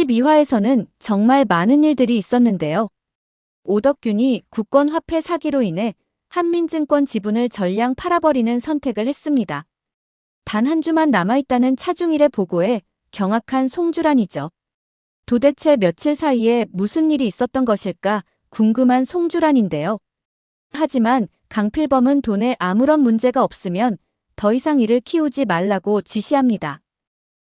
12화에서는 정말 많은 일들이 있었는데요. 오덕균이 국권화폐 사기로 인해 한민증권 지분을 전량 팔아버리는 선택을 했습니다. 단 한 주만 남아있다는 차중일의 보고에 경악한 송주란이죠. 도대체 며칠 사이에 무슨 일이 있었던 것일까 궁금한 송주란인데요. 하지만 강필범은 돈에 아무런 문제가 없으면 더 이상 이를 키우지 말라고 지시합니다.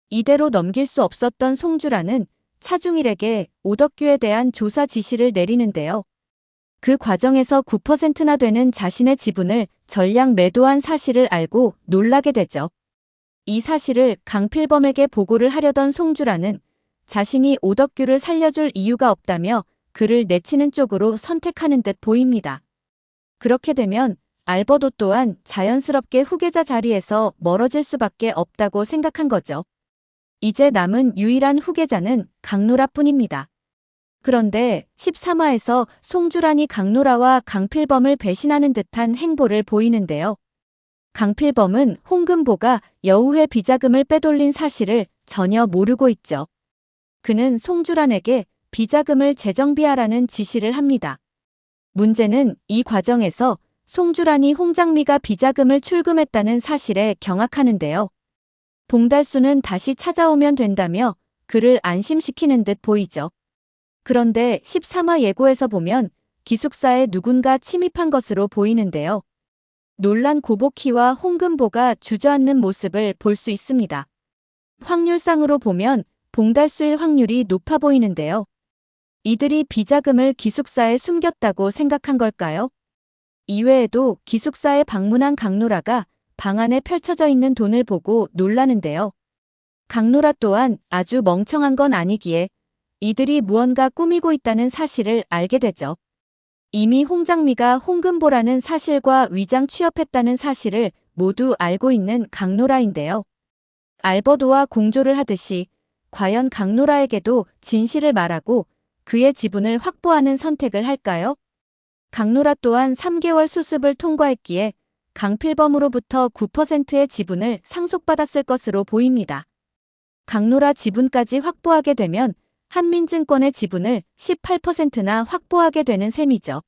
이대로 넘길 수 없었던 송주란은 차중일에게 오덕규에 대한 조사 지시를 내리는데요. 그 과정에서 9%나 되는 자신의 지분을 전량 매도한 사실을 알고 놀라게 되죠. 이 사실을 강필범에게 보고를 하려던 송주란은 자신이 오덕규를 살려줄 이유가 없다며 그를 내치는 쪽으로 선택하는 듯 보입니다. 그렇게 되면 알버도 또한 자연스럽게 후계자 자리에서 멀어질 수밖에 없다고 생각한 거죠. 이제 남은 유일한 후계자는 강노라뿐입니다. 그런데 13화에서 송주란이 강노라와 강필범을 배신하는 듯한 행보를 보이는데요. 강필범은 홍금보가 여우회 비자금을 빼돌린 사실을 전혀 모르고 있죠. 그는 송주란에게 비자금을 재정비하라는 지시를 합니다. 문제는 이 과정에서 송주란이 홍장미가 비자금을 출금했다는 사실에 경악하는데요. 봉달수는 다시 찾아오면 된다며 그를 안심시키는 듯 보이죠. 그런데 13화 예고에서 보면 기숙사에 누군가 침입한 것으로 보이는데요. 놀란 고복희와 홍금보가 주저앉는 모습을 볼 수 있습니다. 확률상으로 보면 봉달수일 확률이 높아 보이는데요. 이들이 비자금을 기숙사에 숨겼다고 생각한 걸까요? 이외에도 기숙사에 방문한 강노라가 방 안에 펼쳐져 있는 돈을 보고 놀라는데요. 강노라 또한 아주 멍청한 건 아니기에 이들이 무언가 꾸미고 있다는 사실을 알게 되죠. 이미 홍장미가 홍금보라는 사실과 위장 취업했다는 사실을 모두 알고 있는 강노라인데요. 알버도와 공조를 하듯이 과연 강노라에게도 진실을 말하고 그의 지분을 확보하는 선택을 할까요? 강노라 또한 3개월 수습을 통과했기에 강필범으로부터 9%의 지분을 상속받았을 것으로 보입니다. 강노라 지분까지 확보하게 되면 한민증권의 지분을 18%나 확보하게 되는 셈이죠.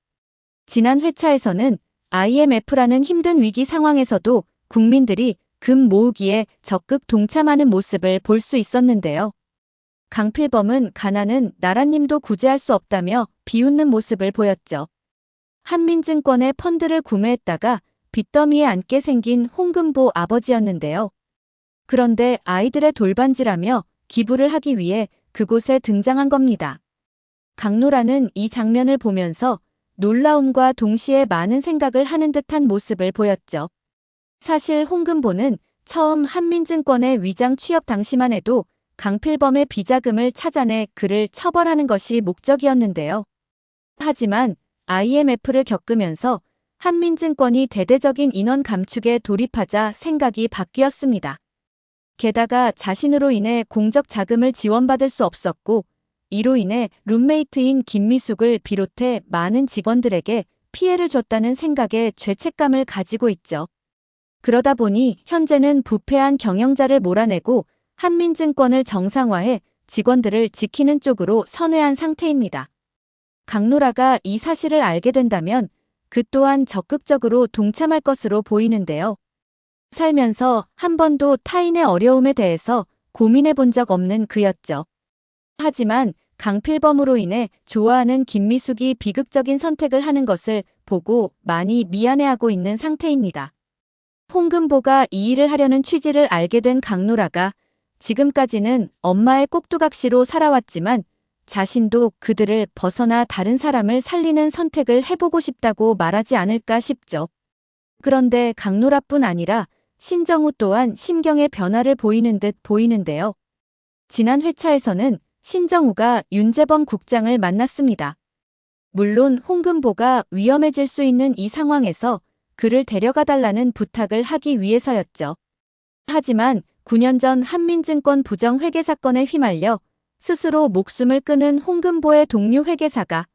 지난 회차에서는 IMF라는 힘든 위기 상황에서도 국민들이 금 모으기에 적극 동참하는 모습을 볼 수 있었는데요. 강필범은 가난은 나라님도 구제할 수 없다며 비웃는 모습을 보였죠. 한민증권의 펀드를 구매했다가 빚더미에 앉게 생긴 홍금보 아버지였는데요. 그런데 아이들의 돌반지라며 기부를 하기 위해 그곳에 등장한 겁니다. 강노라는 이 장면을 보면서 놀라움과 동시에 많은 생각을 하는 듯한 모습을 보였죠. 사실 홍금보는 처음 한민증권의 위장 취업 당시만 해도 강필범의 비자금을 찾아내 그를 처벌하는 것이 목적이었는데요. 하지만 IMF를 겪으면서 한민증권이 대대적인 인원 감축에 돌입하자 생각이 바뀌었습니다. 게다가 자신으로 인해 공적 자금을 지원받을 수 없었고 이로 인해 룸메이트인 김미숙을 비롯해 많은 직원들에게 피해를 줬다는 생각에 죄책감을 가지고 있죠. 그러다 보니 현재는 부패한 경영자를 몰아내고 한민증권을 정상화해 직원들을 지키는 쪽으로 선회한 상태입니다. 강노라가 이 사실을 알게 된다면 그 또한 적극적으로 동참할 것으로 보이는데요. 살면서 한 번도 타인의 어려움에 대해서 고민해 본 적 없는 그였죠. 하지만 강필범으로 인해 좋아하는 김미숙이 비극적인 선택을 하는 것을 보고 많이 미안해하고 있는 상태입니다. 홍금보가 이 일을 하려는 취지를 알게 된 강노라가 지금까지는 엄마의 꼭두각시로 살아왔지만 자신도 그들을 벗어나 다른 사람을 살리는 선택을 해보고 싶다고 말하지 않을까 싶죠. 그런데 강노라뿐 아니라 신정우 또한 심경의 변화를 보이는 듯 보이는데요. 지난 회차에서는 신정우가 윤재범 국장을 만났습니다. 물론 홍금보가 위험해질 수 있는 이 상황에서 그를 데려가 달라는 부탁을 하기 위해서였죠. 하지만 9년 전 한민증권 부정 회계 사건에 휘말려 스스로 목숨을 끊은 홍금보의 동료 회계사가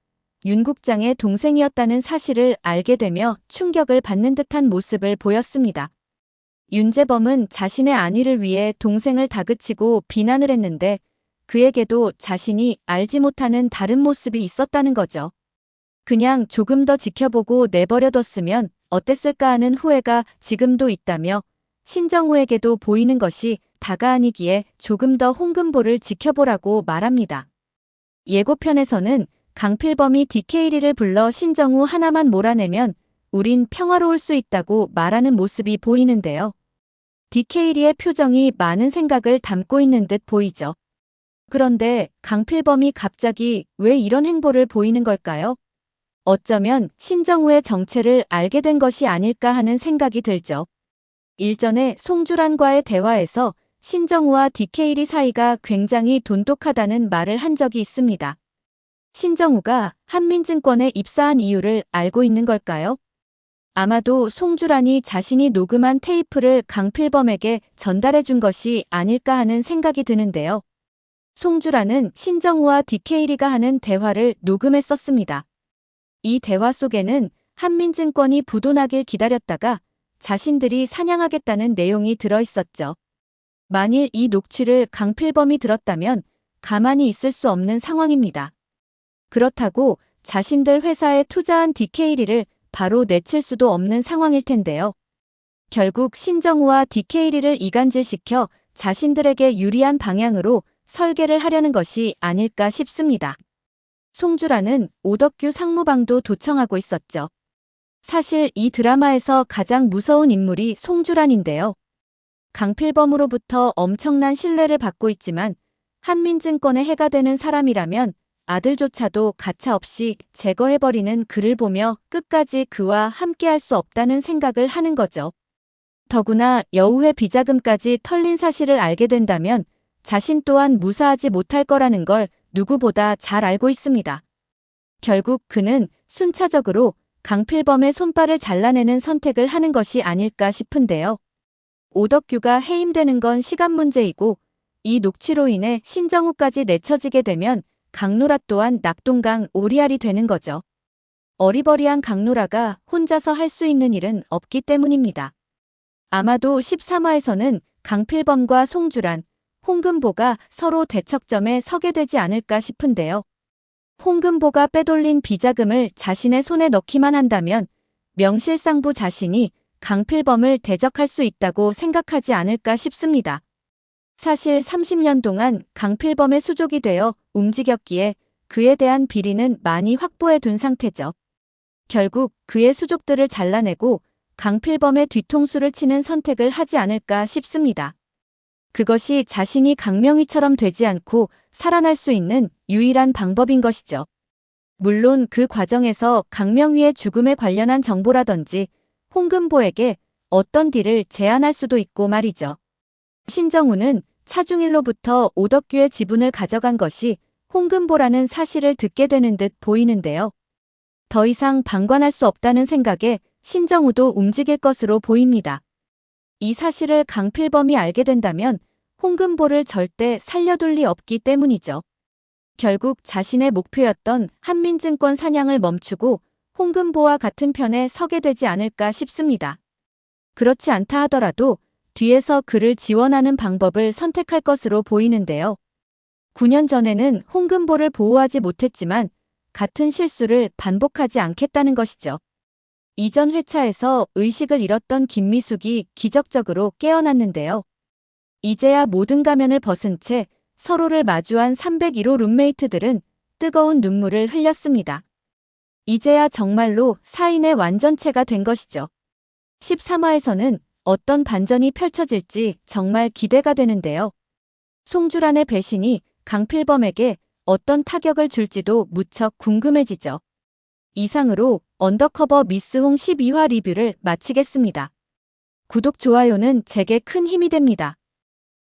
윤 국장의 동생이었다는 사실을 알게 되며 충격을 받는 듯한 모습을 보였습니다. 윤재범은 자신의 안위를 위해 동생을 다그치고 비난을 했는데 그에게도 자신이 알지 못하는 다른 모습이 있었다는 거죠. 그냥 조금 더 지켜보고 내버려뒀으면 어땠을까 하는 후회가 지금도 있다며 신정우에게도 보이는 것이 다가 아니기에 조금 더 홍금보를 지켜보라고 말합니다. 예고편에서는 강필범이 DK리를 불러 신정우 하나만 몰아내면 우린 평화로울 수 있다고 말하는 모습이 보이는데요. DK리의 표정이 많은 생각을 담고 있는 듯 보이죠. 그런데 강필범이 갑자기 왜 이런 행보를 보이는 걸까요? 어쩌면 신정우의 정체를 알게 된 것이 아닐까 하는 생각이 들죠. 일전에 송주란과의 대화에서 신정우와 DK리 사이가 굉장히 돈독하다는 말을 한 적이 있습니다. 신정우가 한민증권에 입사한 이유를 알고 있는 걸까요? 아마도 송주란이 자신이 녹음한 테이프를 강필범에게 전달해 준 것이 아닐까 하는 생각이 드는데요. 송주란은 신정우와 DK리가 하는 대화를 녹음했었습니다. 이 대화 속에는 한민증권이 부도나길 기다렸다가 자신들이 사냥하겠다는 내용이 들어있었죠. 만일 이 녹취를 강필범이 들었다면 가만히 있을 수 없는 상황입니다. 그렇다고 자신들 회사에 투자한 DK리를 바로 내칠 수도 없는 상황일 텐데요. 결국 신정우와 DK리를 이간질시켜 자신들에게 유리한 방향으로 설계를 하려는 것이 아닐까 싶습니다. 송주란은 오덕규 상무방도 도청하고 있었죠. 사실 이 드라마에서 가장 무서운 인물이 송주란인데요. 강필범으로부터 엄청난 신뢰를 받고 있지만 한민증권에 해가 되는 사람이라면 아들조차도 가차없이 제거해버리는 그를 보며 끝까지 그와 함께할 수 없다는 생각을 하는 거죠. 더구나 여우의 비자금까지 털린 사실을 알게 된다면 자신 또한 무사하지 못할 거라는 걸 누구보다 잘 알고 있습니다. 결국 그는 순차적으로 강필범의 손발을 잘라내는 선택을 하는 것이 아닐까 싶은데요. 오덕규가 해임되는 건 시간 문제이고 이 녹취로 인해 신정우까지 내쳐지게 되면 강노라 또한 낙동강 오리알이 되는 거죠. 어리버리한 강노라가 혼자서 할 수 있는 일은 없기 때문입니다. 아마도 13화에서는 강필범과 송주란, 홍금보가 서로 대척점에 서게 되지 않을까 싶은데요. 홍금보가 빼돌린 비자금을 자신의 손에 넣기만 한다면 명실상부 자신이 강필범을 대적할 수 있다고 생각하지 않을까 싶습니다. 사실 30년 동안 강필범의 수족이 되어 움직였기에 그에 대한 비리는 많이 확보해 둔 상태죠. 결국 그의 수족들을 잘라내고 강필범의 뒤통수를 치는 선택을 하지 않을까 싶습니다. 그것이 자신이 강명희처럼 되지 않고 살아날 수 있는 유일한 방법인 것이죠. 물론 그 과정에서 강명희의 죽음에 관련한 정보라든지 홍금보에게 어떤 딜을 제안할 수도 있고 말이죠. 신정우는 차중일로부터 오덕규의 지분을 가져간 것이 홍금보라는 사실을 듣게 되는 듯 보이는데요. 더 이상 방관할 수 없다는 생각에 신정우도 움직일 것으로 보입니다. 이 사실을 강필범이 알게 된다면 홍금보를 절대 살려둘 리 없기 때문이죠. 결국 자신의 목표였던 한민증권 사냥을 멈추고 홍금보와 같은 편에 서게 되지 않을까 싶습니다. 그렇지 않다 하더라도 뒤에서 그를 지원하는 방법을 선택할 것으로 보이는데요. 9년 전에는 홍금보를 보호하지 못했지만 같은 실수를 반복하지 않겠다는 것이죠. 이전 회차에서 의식을 잃었던 김미숙이 기적적으로 깨어났는데요. 이제야 모든 가면을 벗은 채 서로를 마주한 301호 룸메이트들은 뜨거운 눈물을 흘렸습니다. 이제야 정말로 사인의 완전체가 된 것이죠. 13화에서는 어떤 반전이 펼쳐질지 정말 기대가 되는데요. 송주란의 배신이 강필범에게 어떤 타격을 줄지도 무척 궁금해지죠. 이상으로 언더커버 미스홍 12화 리뷰를 마치겠습니다. 구독, 좋아요는 제게 큰 힘이 됩니다.